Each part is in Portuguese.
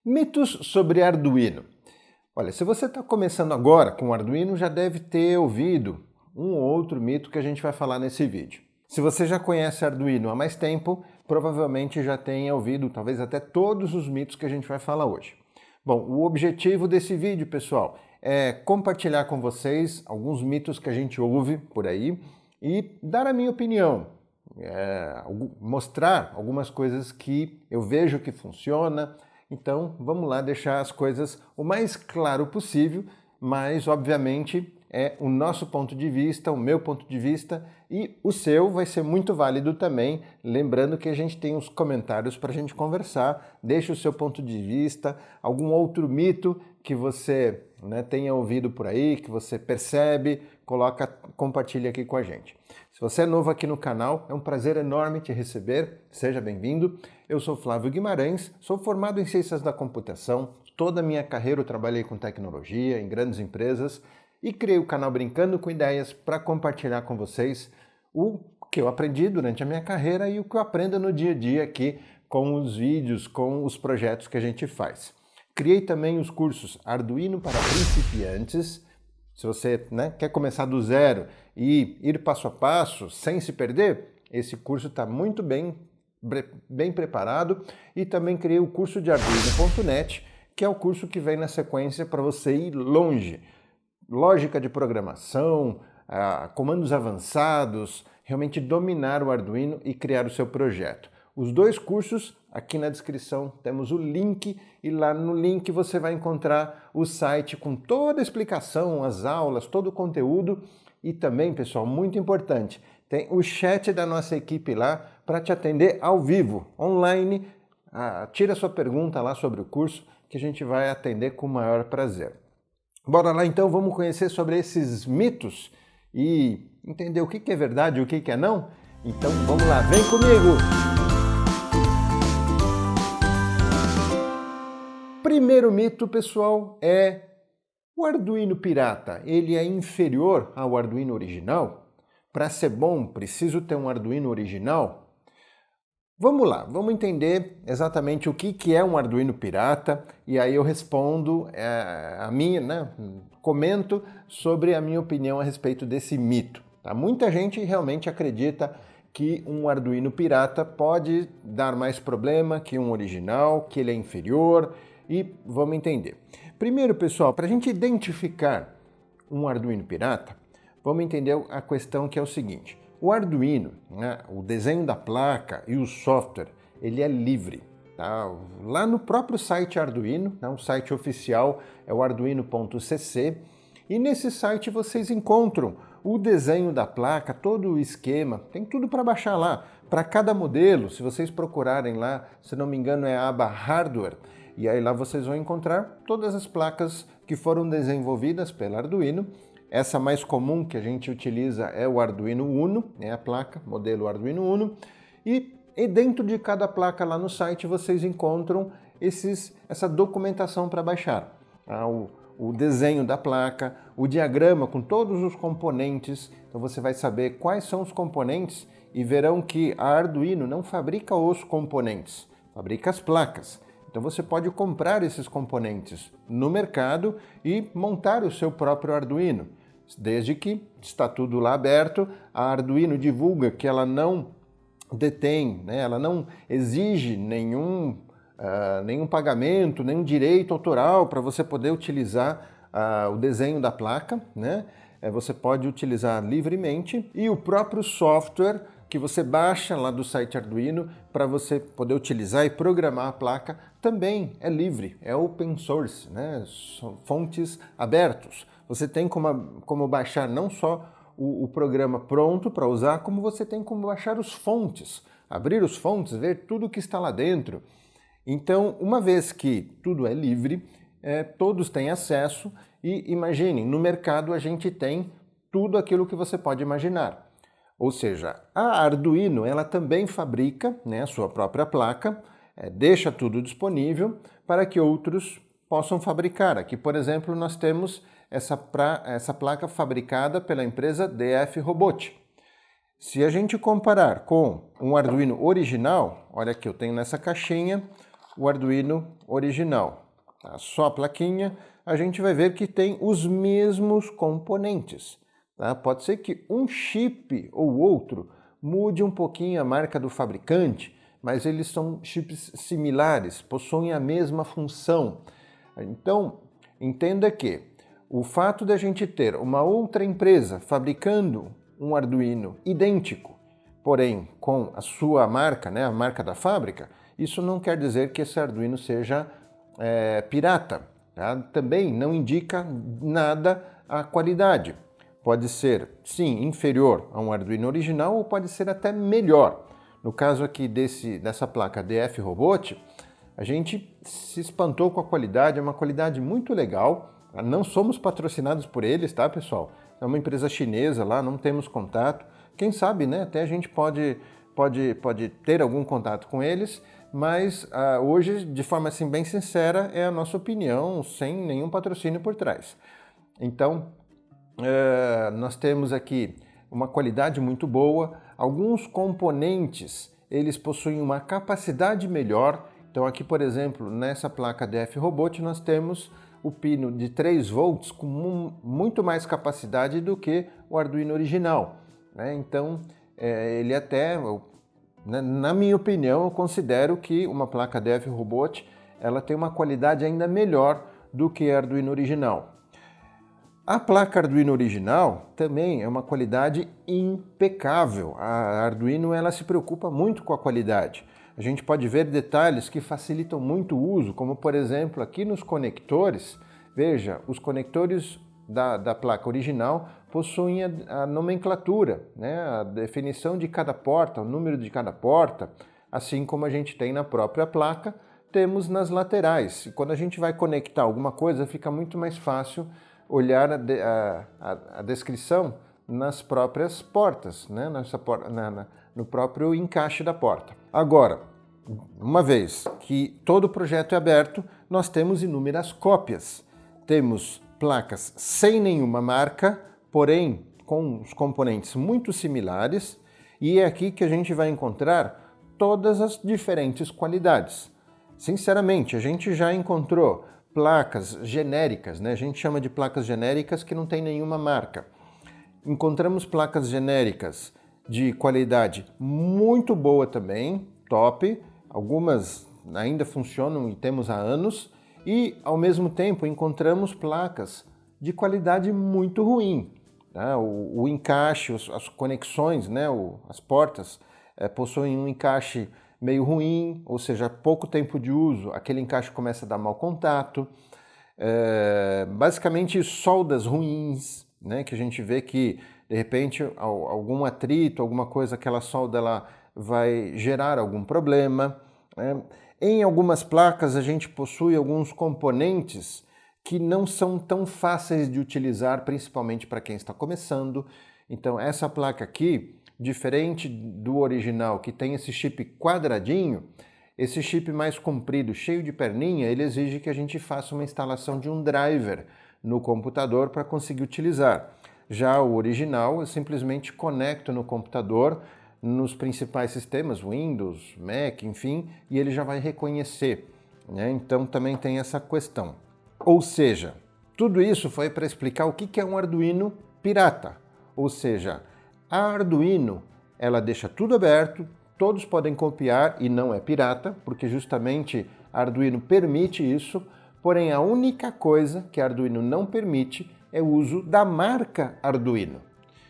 Mitos sobre Arduino. Olha, se você está começando agora com o Arduino, já deve ter ouvido um ou outro mito que a gente vai falar nesse vídeo. Se você já conhece Arduino há mais tempo, provavelmente já tenha ouvido talvez até todos os mitos que a gente vai falar hoje. Bom, o objetivo desse vídeo, pessoal, é compartilhar com vocês alguns mitos que a gente ouve por aí e dar a minha opinião, mostrar algumas coisas que eu vejo que funciona. Então, vamos lá deixar as coisas o mais claro possível, mas, obviamente, é o nosso ponto de vista, o meu ponto de vista, e o seu vai ser muito válido também. Lembrando que a gente tem os comentários para a gente conversar. Deixe o seu ponto de vista, algum outro mito que você tenha ouvido por aí, que você percebe, compartilha aqui com a gente. Se você é novo aqui no canal, é um prazer enorme te receber, seja bem-vindo. Eu sou Flávio Guimarães, sou formado em Ciências da Computação, toda a minha carreira eu trabalhei com tecnologia, em grandes empresas, e criei o canal Brincando com Ideias para compartilhar com vocês o que eu aprendi durante a minha carreira e o que eu aprendo no dia a dia aqui com os vídeos, com os projetos que a gente faz. Criei também os cursos Arduino para principiantes. Se você quer começar do zero e ir passo a passo, sem se perder, esse curso está muito bem preparado. E também criei o curso de Arduino.net, que é o curso que vem na sequência para você ir longe. Lógica de programação, comandos avançados, realmente dominar o Arduino e criar o seu projeto. Os dois cursos, aqui na descrição temos o link e lá no link você vai encontrar o site com toda a explicação, as aulas, todo o conteúdo e também, pessoal, muito importante, tem o chat da nossa equipe lá para te atender ao vivo, online. Tira sua pergunta lá sobre o curso que a gente vai atender com o maior prazer. Bora lá então, vamos conhecer sobre esses mitos e entender o que é verdade e o que é não? Então vamos lá, vem comigo! Primeiro mito, pessoal, é o Arduino pirata. Ele é inferior ao Arduino original? Para ser bom, preciso ter um Arduino original? Vamos lá, vamos entender exatamente o que é um Arduino pirata e aí eu respondo comento sobre a minha opinião a respeito desse mito. Tá? Muita gente realmente acredita que um Arduino pirata pode dar mais problema que um original, que ele é inferior e vamos entender. Primeiro, pessoal, para a gente identificar um Arduino pirata, vamos entender a questão que é o seguinte. O Arduino, o desenho da placa e o software, ele é livre. Tá? Lá no próprio site Arduino, o site oficial é o arduino.cc, e nesse site vocês encontram o desenho da placa, todo o esquema, tem tudo para baixar lá. Para cada modelo, se vocês procurarem lá, se não me engano é a aba Hardware, e aí lá vocês vão encontrar todas as placas que foram desenvolvidas pela Arduino. Essa mais comum que a gente utiliza é o Arduino Uno, a placa, modelo Arduino Uno, e dentro de cada placa lá no site vocês encontram essa documentação para baixar. O desenho da placa, o diagrama com todos os componentes, então você vai saber quais são os componentes e verão que a Arduino não fabrica os componentes, fabrica as placas. Então você pode comprar esses componentes no mercado e montar o seu próprio Arduino. Desde que está tudo lá aberto, a Arduino divulga que ela não detém, ela não exige nenhum pagamento, nenhum direito autoral para você poder utilizar o desenho da placa. Você pode utilizar livremente e o próprio software que você baixa lá do site Arduino para você poder utilizar e programar a placa também é livre, é open source, são fontes abertos. Você tem como baixar não só o programa pronto para usar, como você tem como baixar os fontes, abrir os fontes, ver tudo que está lá dentro. Então, uma vez que tudo é livre, todos têm acesso e imaginem, no mercado a gente tem tudo aquilo que você pode imaginar. Ou seja, a Arduino ela também fabrica a sua própria placa, deixa tudo disponível para que outros possam fabricar. Aqui, por exemplo, nós temos essa placa fabricada pela empresa DF Robot. Se a gente comparar com um Arduino original, olha aqui, eu tenho nessa caixinha o Arduino original. Tá? Só a plaquinha, a gente vai ver que tem os mesmos componentes. Tá? Pode ser que um chip ou outro mude um pouquinho a marca do fabricante, mas eles são chips similares, possuem a mesma função. Então, entenda que o fato de a gente ter uma outra empresa fabricando um Arduino idêntico, porém com a sua marca, né, a marca da fábrica, isso não quer dizer que esse Arduino seja pirata. Tá? Também não indica nada a qualidade. Pode ser, sim, inferior a um Arduino original ou pode ser até melhor. No caso aqui dessa placa DF Robot, a gente se espantou com a qualidade, é uma qualidade muito legal. Não somos patrocinados por eles, tá, pessoal? É uma empresa chinesa lá, não temos contato. Quem sabe, né, até a gente pode ter algum contato com eles, mas hoje, de forma assim bem sincera, é a nossa opinião, sem nenhum patrocínio por trás. Então, nós temos aqui uma qualidade muito boa, alguns componentes eles possuem uma capacidade melhor. Então aqui, por exemplo, nessa placa DF Robot nós temos o pino de 3 volts com muito mais capacidade do que o Arduino original, né? Então ele até, na minha opinião, eu considero que uma placa DF Robot ela tem uma qualidade ainda melhor do que a Arduino original. A placa Arduino original também é uma qualidade impecável. A Arduino ela se preocupa muito com a qualidade. A gente pode ver detalhes que facilitam muito o uso, como por exemplo aqui nos conectores. Veja, os conectores da placa original possuem a nomenclatura, né? A definição de cada porta, o número de cada porta, assim como a gente tem na própria placa, temos nas laterais. E quando a gente vai conectar alguma coisa, fica muito mais fácil olhar a descrição nas próprias portas, né? No próprio encaixe da porta. Agora, uma vez que todo o projeto é aberto, nós temos inúmeras cópias. Temos placas sem nenhuma marca, porém com os componentes muito similares, e é aqui que a gente vai encontrar todas as diferentes qualidades. Sinceramente, a gente já encontrou placas genéricas, né? A gente chama de placas genéricas que não tem nenhuma marca. Encontramos placas genéricas de qualidade muito boa também, top. Algumas ainda funcionam e temos há anos. E, ao mesmo tempo, encontramos placas de qualidade muito ruim. Tá? O encaixe, as conexões, né? As portas possuem um encaixe meio ruim, ou seja, pouco tempo de uso, aquele encaixe começa a dar mau contato. Basicamente, soldas ruins, né? Que a gente vê que, de repente, algum atrito, alguma coisa, aquela solda ela vai gerar algum problema, né? Em algumas placas, a gente possui alguns componentes que não são tão fáceis de utilizar, principalmente para quem está começando. Então, essa placa aqui, diferente do original, que tem esse chip quadradinho, esse chip mais comprido, cheio de perninha, ele exige que a gente faça uma instalação de um driver no computador para conseguir utilizar. Já o original, eu simplesmente conecto no computador, nos principais sistemas, Windows, Mac, enfim, e ele já vai reconhecer, né? Então também tem essa questão. Ou seja, tudo isso foi para explicar o que é um Arduino pirata. Ou seja, a Arduino, ela deixa tudo aberto, todos podem copiar e não é pirata, porque justamente a Arduino permite isso, porém a única coisa que a Arduino não permite é o uso da marca Arduino.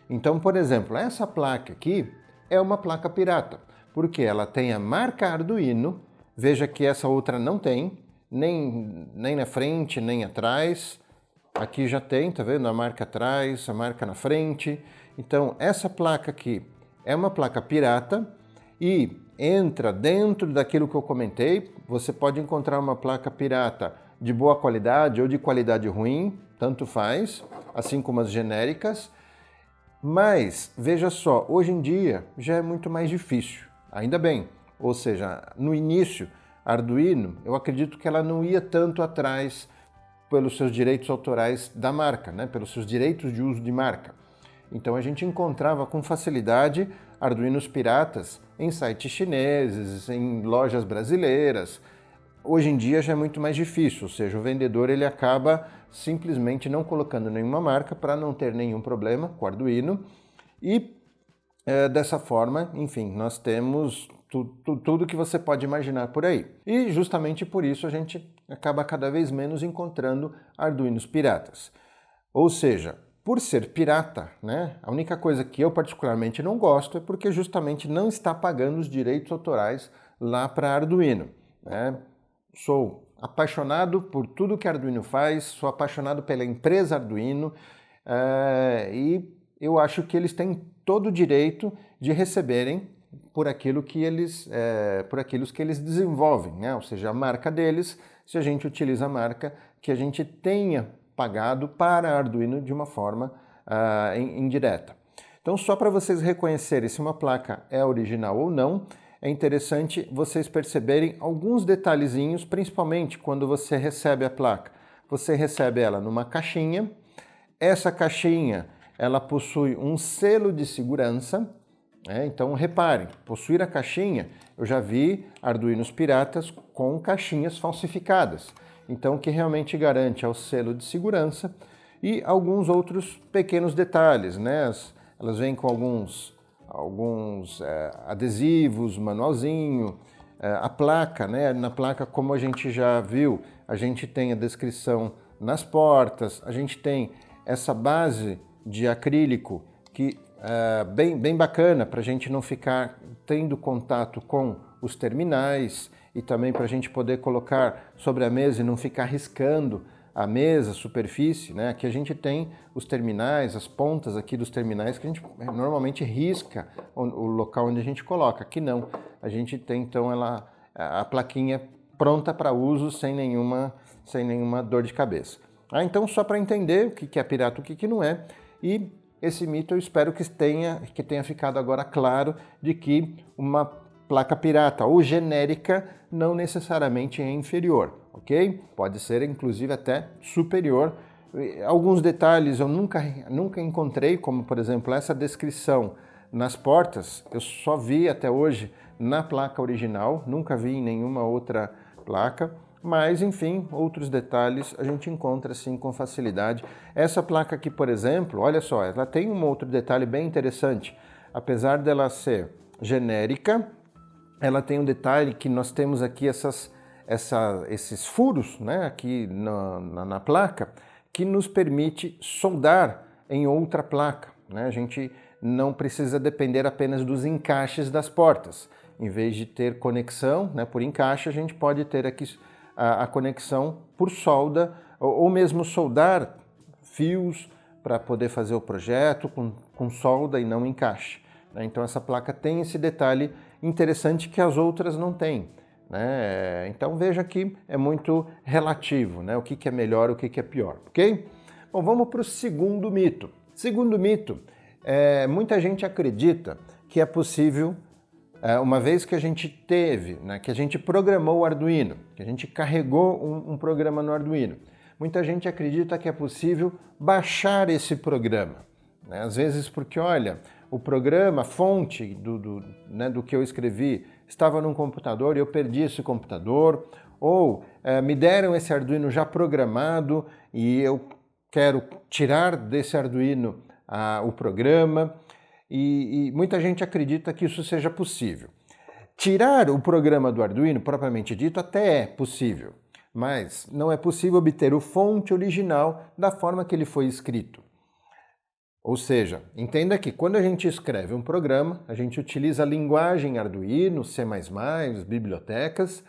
Então, por exemplo, essa placa aqui é uma placa pirata, porque ela tem a marca Arduino, veja que essa outra não tem, nem na frente, nem atrás. Aqui já tem, tá vendo? A marca atrás, a marca na frente. Então, essa placa aqui é uma placa pirata e entra dentro daquilo que eu comentei. Você pode encontrar uma placa pirata de boa qualidade ou de qualidade ruim, tanto faz, assim como as genéricas. Mas, veja só, hoje em dia já é muito mais difícil, ainda bem. Ou seja, no início, a Arduino, eu acredito que ela não ia tanto atrás pelos seus direitos autorais da marca, né? Pelos seus direitos de uso de marca. Então a gente encontrava com facilidade Arduinos piratas em sites chineses, em lojas brasileiras. hoje em dia já é muito mais difícil, ou seja, o vendedor ele acaba simplesmente não colocando nenhuma marca para não ter nenhum problema com o Arduino e dessa forma, enfim, nós temos tudo que você pode imaginar por aí. E justamente por isso a gente acaba cada vez menos encontrando Arduinos piratas. Ou seja, por ser pirata, né, a única coisa que eu particularmente não gosto é porque justamente não está pagando os direitos autorais lá para Arduino, né? Sou apaixonado por tudo que Arduino faz, sou apaixonado pela empresa Arduino e eu acho que eles têm todo o direito de receberem por aquilo que eles desenvolvem, né? Ou seja, a marca deles, se a gente utiliza a marca, que a gente tenha pagado para Arduino de uma forma indireta. Então, só para vocês reconhecerem se uma placa é original ou não, é interessante vocês perceberem alguns detalhezinhos, principalmente quando você recebe a placa. Você recebe ela numa caixinha, essa caixinha ela possui um selo de segurança, né? Então reparem, possuir a caixinha, eu já vi Arduinos piratas com caixinhas falsificadas. Então o que realmente garante é o selo de segurança e alguns outros pequenos detalhes, né? Elas vêm com alguns adesivos, manualzinho, a placa, né? Na placa, como a gente já viu, a gente tem a descrição nas portas, a gente tem essa base de acrílico que é bem bacana para a gente não ficar tendo contato com os terminais e também para a gente poder colocar sobre a mesa e não ficar riscando a mesa, a superfície, né? Aqui a gente tem os terminais, as pontas aqui dos terminais que a gente normalmente risca o local onde a gente coloca. Aqui não, a gente tem então a plaquinha pronta para uso sem nenhuma dor de cabeça. Então só para entender o que é pirata, o que não é, e esse mito eu espero que tenha ficado agora claro de que uma placa pirata ou genérica não necessariamente é inferior, ok? Pode ser inclusive até superior. Alguns detalhes eu nunca encontrei, como por exemplo essa descrição nas portas, eu só vi até hoje na placa original, nunca vi em nenhuma outra placa. Mas, enfim, outros detalhes a gente encontra assim com facilidade. Essa placa aqui, por exemplo, olha só, ela tem um outro detalhe bem interessante. Apesar dela ser genérica, ela tem um detalhe que nós temos aqui esses furos, né, aqui na placa, que nos permite soldar em outra placa, né? A gente não precisa depender apenas dos encaixes das portas. Em vez de ter conexão, né, por encaixe, a gente pode ter aqui a conexão por solda ou mesmo soldar fios para poder fazer o projeto com solda e não encaixe, né? Então essa placa tem esse detalhe interessante que as outras não têm, né? Então veja que é muito relativo, né? O que é melhor, o que é pior, ok? Bom, vamos para o segundo mito. Segundo mito, muita gente acredita que é possível, uma vez que a gente teve, né, que a gente programou o Arduino, que a gente carregou um programa no Arduino, muita gente acredita que é possível baixar esse programa, né? Às vezes porque, olha, o programa, a fonte do que eu escrevi estava num computador e eu perdi esse computador, ou me deram esse Arduino já programado e eu quero tirar desse Arduino o programa. E muita gente acredita que isso seja possível. Tirar o programa do Arduino, propriamente dito, até é possível, mas não é possível obter o fonte original da forma que ele foi escrito. Ou seja, entenda que quando a gente escreve um programa, a gente utiliza a linguagem Arduino, C++, bibliotecas,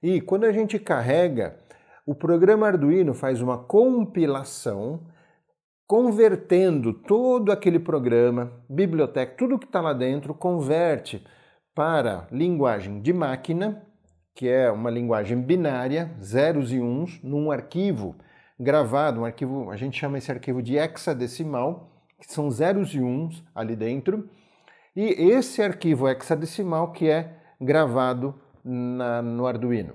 e quando a gente carrega, o programa Arduino faz uma compilação convertendo todo aquele programa, biblioteca, tudo que está lá dentro, converte para linguagem de máquina, que é uma linguagem binária, zeros e uns, num arquivo gravado, a gente chama esse arquivo de hexadecimal, que são zeros e uns ali dentro, e esse arquivo hexadecimal que é gravado no Arduino.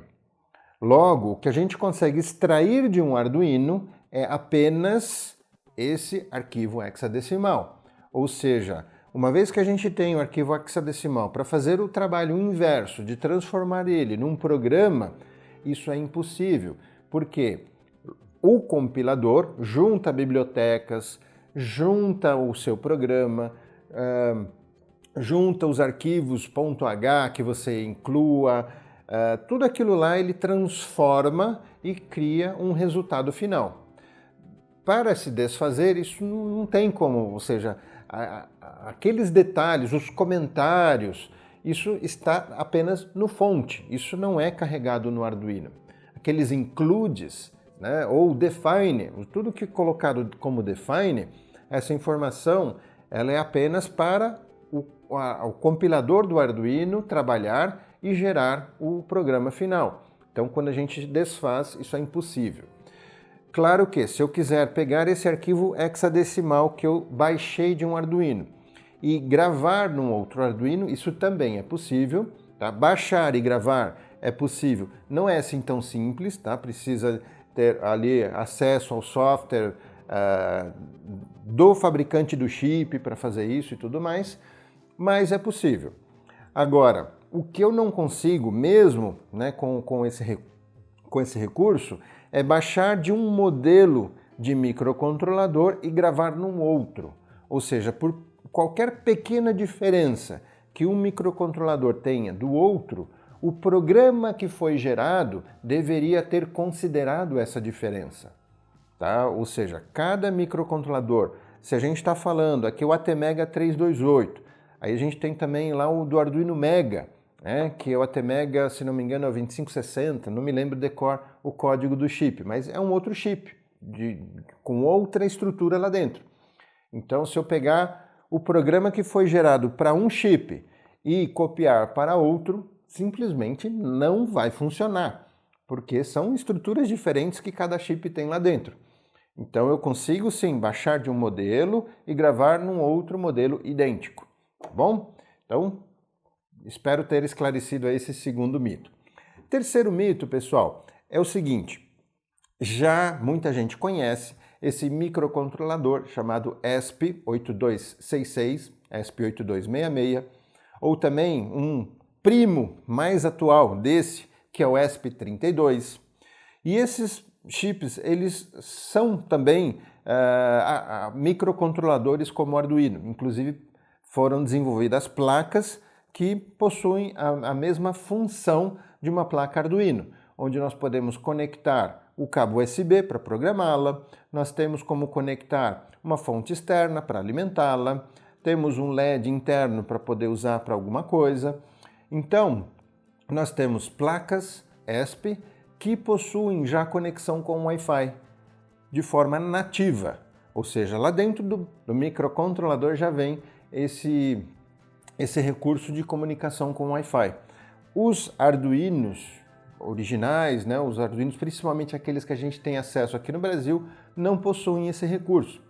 Logo, o que a gente consegue extrair de um Arduino é apenas esse arquivo hexadecimal. Ou seja, uma vez que a gente tem o arquivo hexadecimal para fazer o trabalho inverso de transformar ele num programa, isso é impossível, porque o compilador junta bibliotecas, junta o seu programa, junta os arquivos .h que você inclua, tudo aquilo lá ele transforma e cria um resultado final. Para se desfazer, isso não tem como, ou seja, aqueles detalhes, os comentários, isso está apenas no fonte, isso não é carregado no Arduino. Aqueles includes, né, ou define, tudo que é colocado como define, essa informação ela é apenas para o compilador do Arduino trabalhar e gerar o programa final. Então, quando a gente desfaz, isso é impossível. Claro que, se eu quiser pegar esse arquivo hexadecimal que eu baixei de um Arduino e gravar num outro Arduino, isso também é possível. Tá? Baixar e gravar é possível, não é assim tão simples, tá? Precisa ter ali acesso ao software do fabricante do chip para fazer isso e tudo mais, mas é possível. Agora, o que eu não consigo, mesmo, né, com esse recurso, é baixar de um modelo de microcontrolador e gravar num outro. Ou seja, por qualquer pequena diferença que um microcontrolador tenha do outro, o programa que foi gerado deveria ter considerado essa diferença. Tá? Ou seja, cada microcontrolador, se a gente está falando aqui o ATmega 328, aí a gente tem também lá o do Arduino Mega, né, que é o ATmega, se não me engano, é o 2560, não me lembro de cor o código do chip, mas é um outro chip, com outra estrutura lá dentro. Então, se eu pegar o programa que foi gerado para um chip e copiar para outro, simplesmente não vai funcionar, porque são estruturas diferentes que cada chip tem lá dentro. Então, eu consigo sim baixar de um modelo e gravar num outro modelo idêntico, tá bom? Então, espero ter esclarecido esse segundo mito. Terceiro mito, pessoal, é o seguinte: já muita gente conhece esse microcontrolador chamado ESP8266, ESP8266, ou também um primo mais atual desse, que é o ESP32. E esses chips, eles são também microcontroladores como o Arduino. Inclusive, foram desenvolvidas placas que possuem a mesma função de uma placa Arduino, onde nós podemos conectar o cabo USB para programá-la, nós temos como conectar uma fonte externa para alimentá-la, temos um LED interno para poder usar para alguma coisa. Então, nós temos placas ESP que possuem já conexão com o Wi-Fi de forma nativa, ou seja, lá dentro do microcontrolador já vem esse recurso de comunicação com Wi-Fi. Os Arduinos originais, né, os Arduinos, principalmente aqueles que a gente tem acesso aqui no Brasil, não possuem esse recurso.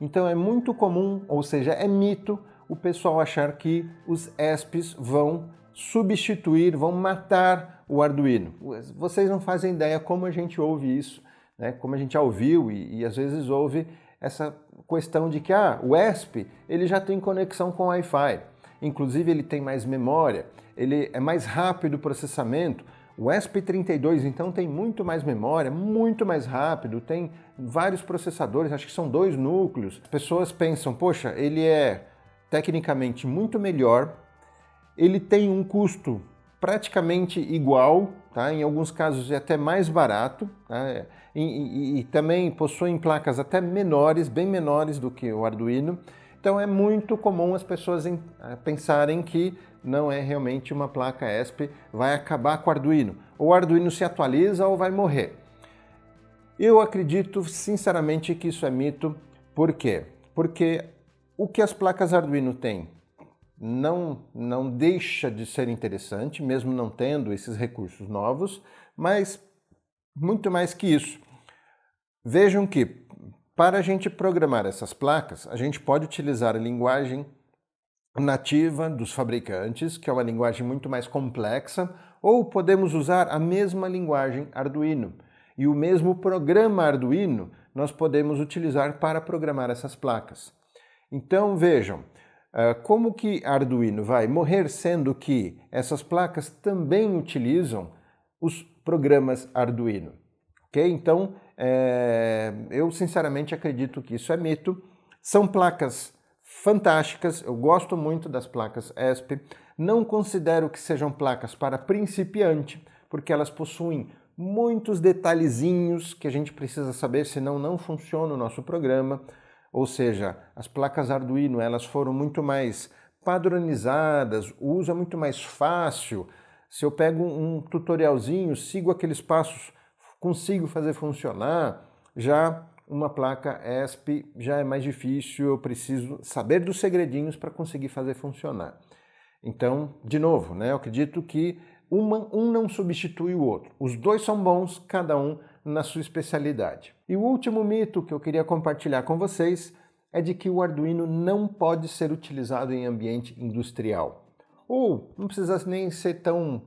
Então é muito comum, ou seja, é mito, o pessoal achar que os ESPs vão substituir, vão matar o Arduino. Vocês não fazem ideia como a gente ouve isso, né, como a gente já ouviu e às vezes ouve essa questão de que o ESP ele já tem conexão com Wi-Fi. Inclusive ele tem mais memória, ele é mais rápido o processamento. O ESP32 então tem muito mais memória, muito mais rápido, tem vários processadores, acho que são 2 núcleos. As pessoas pensam, poxa, ele é tecnicamente muito melhor, ele tem um custo praticamente igual, tá? Em alguns casos é até mais barato, tá? E também possuem placas até menores, bem menores do que o Arduino. Então é muito comum as pessoas pensarem que não é realmente uma placa ESP, vai acabar com o Arduino. Ou o Arduino se atualiza ou vai morrer. Eu acredito sinceramente que isso é mito. Por quê? Porque o que as placas Arduino têm não deixa de ser interessante, mesmo não tendo esses recursos novos, mas muito mais que isso. Vejam que para a gente programar essas placas, a gente pode utilizar a linguagem nativa dos fabricantes, que é uma linguagem muito mais complexa, ou podemos usar a mesma linguagem Arduino. E o mesmo programa Arduino nós podemos utilizar para programar essas placas. Então vejam, como que Arduino vai morrer, sendo que essas placas também utilizam os programas Arduino. Ok? Então, eu sinceramente acredito que isso é mito. São placas fantásticas, eu gosto muito das placas ESP. Não considero que sejam placas para principiante, porque elas possuem muitos detalhezinhos que a gente precisa saber, senão não funciona o nosso programa. Ou seja, as placas Arduino elas foram muito mais padronizadas, o uso é muito mais fácil. Se eu pego um tutorialzinho, sigo aqueles passos, consigo fazer funcionar. Já uma placa ESP já é mais difícil, eu preciso saber dos segredinhos para conseguir fazer funcionar. Então, de novo, né, eu acredito que um não substitui o outro. Os dois são bons, cada um na sua especialidade. E o último mito que eu queria compartilhar com vocês é de que o Arduino não pode ser utilizado em ambiente industrial. Ou não precisa nem ser tão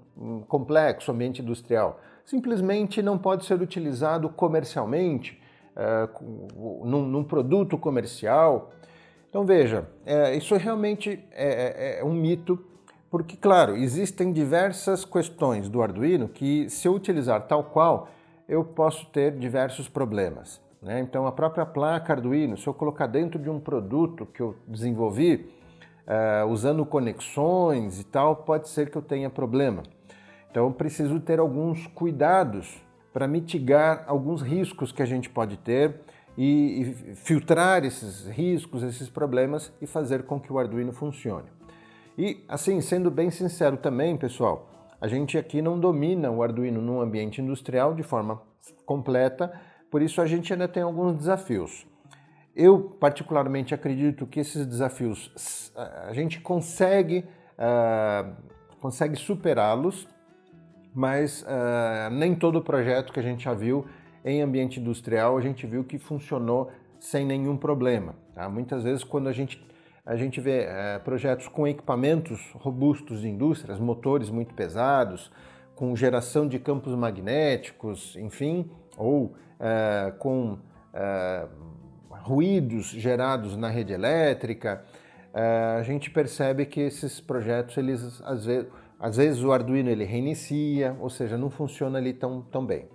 complexo o ambiente industrial. Simplesmente não pode ser utilizado comercialmente, num produto comercial. Então veja, isso realmente é um mito, porque claro, existem diversas questões do Arduino que se eu utilizar tal qual, eu posso ter diversos problemas, né? Então a própria placa Arduino, se eu colocar dentro de um produto que eu desenvolvi, usando conexões e tal, pode ser que eu tenha problema. Então eu preciso ter alguns cuidados para mitigar alguns riscos que a gente pode ter e filtrar esses riscos, esses problemas e fazer com que o Arduino funcione. E assim, sendo bem sincero também, pessoal, a gente aqui não domina o Arduino num ambiente industrial de forma completa, por isso a gente ainda tem alguns desafios. Eu particularmente acredito que esses desafios a gente consegue superá-los, mas nem todo projeto que a gente já viu em ambiente industrial a gente viu que funcionou sem nenhum problema. Tá? Muitas vezes quando a gente vê projetos com equipamentos robustos de indústrias, motores muito pesados, com geração de campos magnéticos, enfim, ou com ruídos gerados na rede elétrica, a gente percebe que esses projetos, eles às vezes o Arduino ele reinicia, ou seja, não funciona ali tão bem.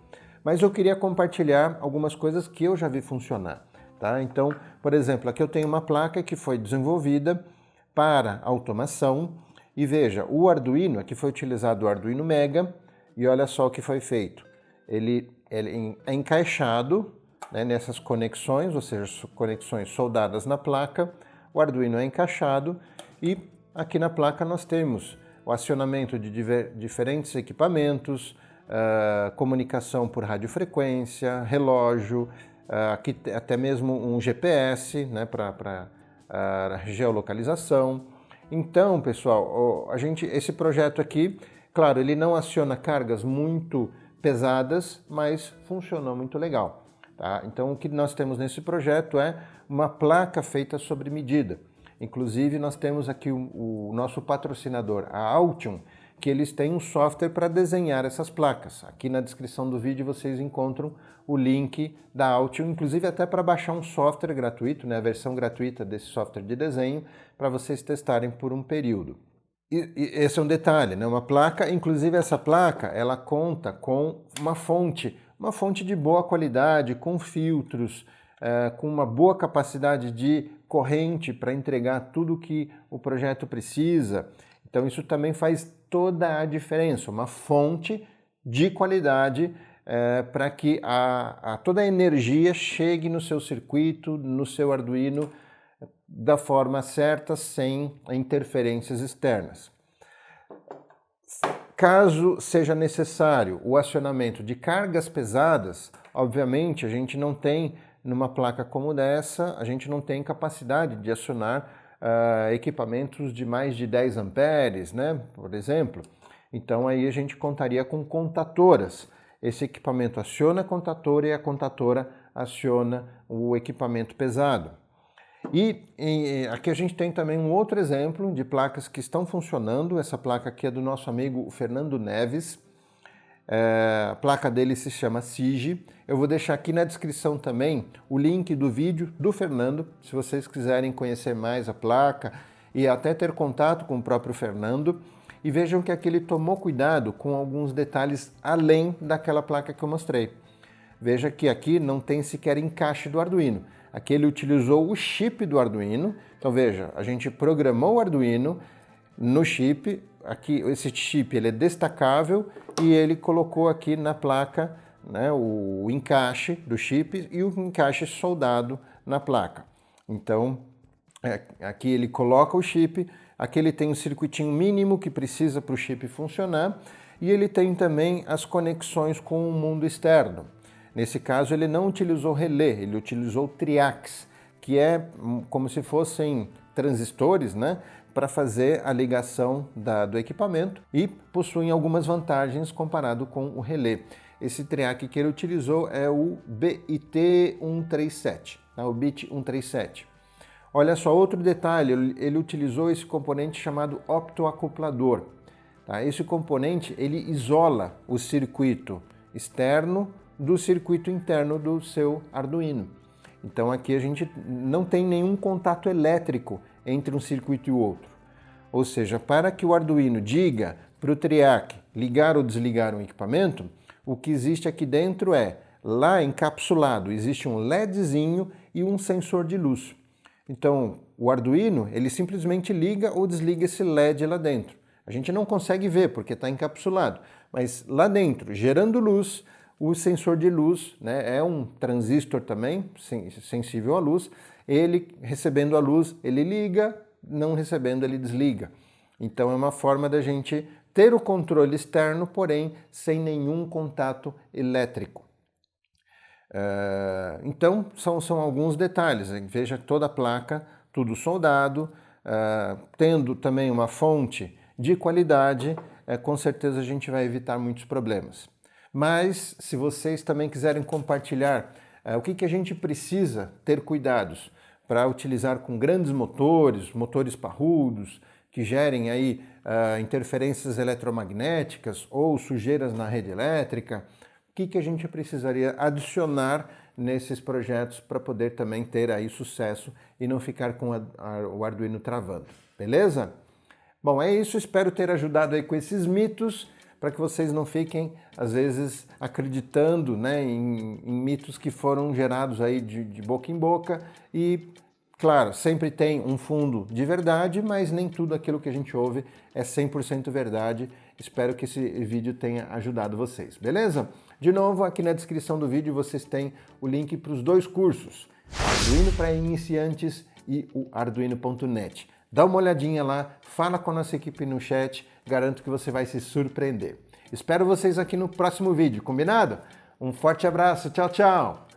Mas eu queria compartilhar algumas coisas que eu já vi funcionar. Tá? Então, por exemplo, aqui eu tenho uma placa que foi desenvolvida para automação e veja, o Arduino, aqui foi utilizado o Arduino Mega e olha só o que foi feito. Ele é encaixado, né, nessas conexões, ou seja, conexões soldadas na placa, o Arduino é encaixado e aqui na placa nós temos o acionamento de diferentes equipamentos, comunicação por radiofrequência, relógio, aqui até mesmo um GPS, né, para geolocalização. Então, pessoal, esse projeto aqui, claro, ele não aciona cargas muito pesadas, mas funcionou muito legal. Tá? Então, o que nós temos nesse projeto é uma placa feita sobre medida. Inclusive, nós temos aqui o nosso patrocinador, a Altium, que eles têm um software para desenhar essas placas. Aqui na descrição do vídeo vocês encontram o link da Altium, inclusive até para baixar um software gratuito, né, a versão gratuita desse software de desenho, para vocês testarem por um período. E esse é um detalhe, né? Uma placa, inclusive essa placa, ela conta com uma fonte de boa qualidade, com filtros, com uma boa capacidade de corrente para entregar tudo o que o projeto precisa. Então isso também faz toda a diferença, uma fonte de qualidade para que toda a energia chegue no seu circuito, no seu Arduino, da forma certa, sem interferências externas. Caso seja necessário o acionamento de cargas pesadas, obviamente a gente não tem, numa placa como essa, a gente não tem capacidade de acionar equipamentos de mais de 10 amperes, né, por exemplo. Então aí a gente contaria com contatoras. Esse equipamento aciona a contadora e a contadora aciona o equipamento pesado. E aqui a gente tem também um outro exemplo de placas que estão funcionando. Essa placa aqui é do nosso amigo Fernando Neves. A placa dele se chama SIGE. Eu vou deixar aqui na descrição também o link do vídeo do Fernando, se vocês quiserem conhecer mais a placa e até ter contato com o próprio Fernando. E vejam que aqui ele tomou cuidado com alguns detalhes além daquela placa que eu mostrei. Veja que aqui não tem sequer encaixe do Arduino. Aqui ele utilizou o chip do Arduino. Então veja, a gente programou o Arduino no chip. Aqui esse chip ele é destacável e ele colocou aqui na placa, né, o encaixe do chip e o encaixe soldado na placa. Então aqui ele coloca o chip, aqui ele tem um circuitinho mínimo que precisa para o chip funcionar e ele tem também as conexões com o mundo externo. Nesse caso ele não utilizou relé, ele utilizou triacs, que é como se fossem transistores, né, para fazer a ligação do equipamento e possuem algumas vantagens comparado com o relé. Esse triac que ele utilizou é o BIT137, tá? O BIT 137. Olha só, outro detalhe, ele utilizou esse componente chamado optoacoplador. Tá? Esse componente ele isola o circuito externo do circuito interno do seu Arduino. Então aqui a gente não tem nenhum contato elétrico entre um circuito e o outro. Ou seja, para que o Arduino diga para o triac ligar ou desligar um equipamento, o que existe aqui dentro lá encapsulado, existe um LEDzinho e um sensor de luz. Então o Arduino ele simplesmente liga ou desliga esse LED lá dentro. A gente não consegue ver porque está encapsulado, mas lá dentro, gerando luz, o sensor de luz, né, é um transistor também, sensível à luz, ele recebendo a luz, ele liga, não recebendo, ele desliga. Então é uma forma da gente ter o controle externo, porém sem nenhum contato elétrico. Então são alguns detalhes, veja toda a placa, tudo soldado, tendo também uma fonte de qualidade, com certeza a gente vai evitar muitos problemas. Mas se vocês também quiserem compartilhar o que a gente precisa ter cuidados para utilizar com grandes motores parrudos, que gerem aí interferências eletromagnéticas ou sujeiras na rede elétrica, o que a gente precisaria adicionar nesses projetos para poder também ter aí sucesso e não ficar com o Arduino travando, beleza? Bom, é isso, espero ter ajudado aí com esses mitos, para que vocês não fiquem, às vezes, acreditando, né, em mitos que foram gerados aí de boca em boca e, claro, sempre tem um fundo de verdade, mas nem tudo aquilo que a gente ouve é 100% verdade. Espero que esse vídeo tenha ajudado vocês, beleza? De novo, aqui na descrição do vídeo vocês têm o link para os dois cursos, Arduino para iniciantes e o Arduino.net. Dá uma olhadinha lá, fala com a nossa equipe no chat, garanto que você vai se surpreender. Espero vocês aqui no próximo vídeo, combinado? Um forte abraço, tchau, tchau!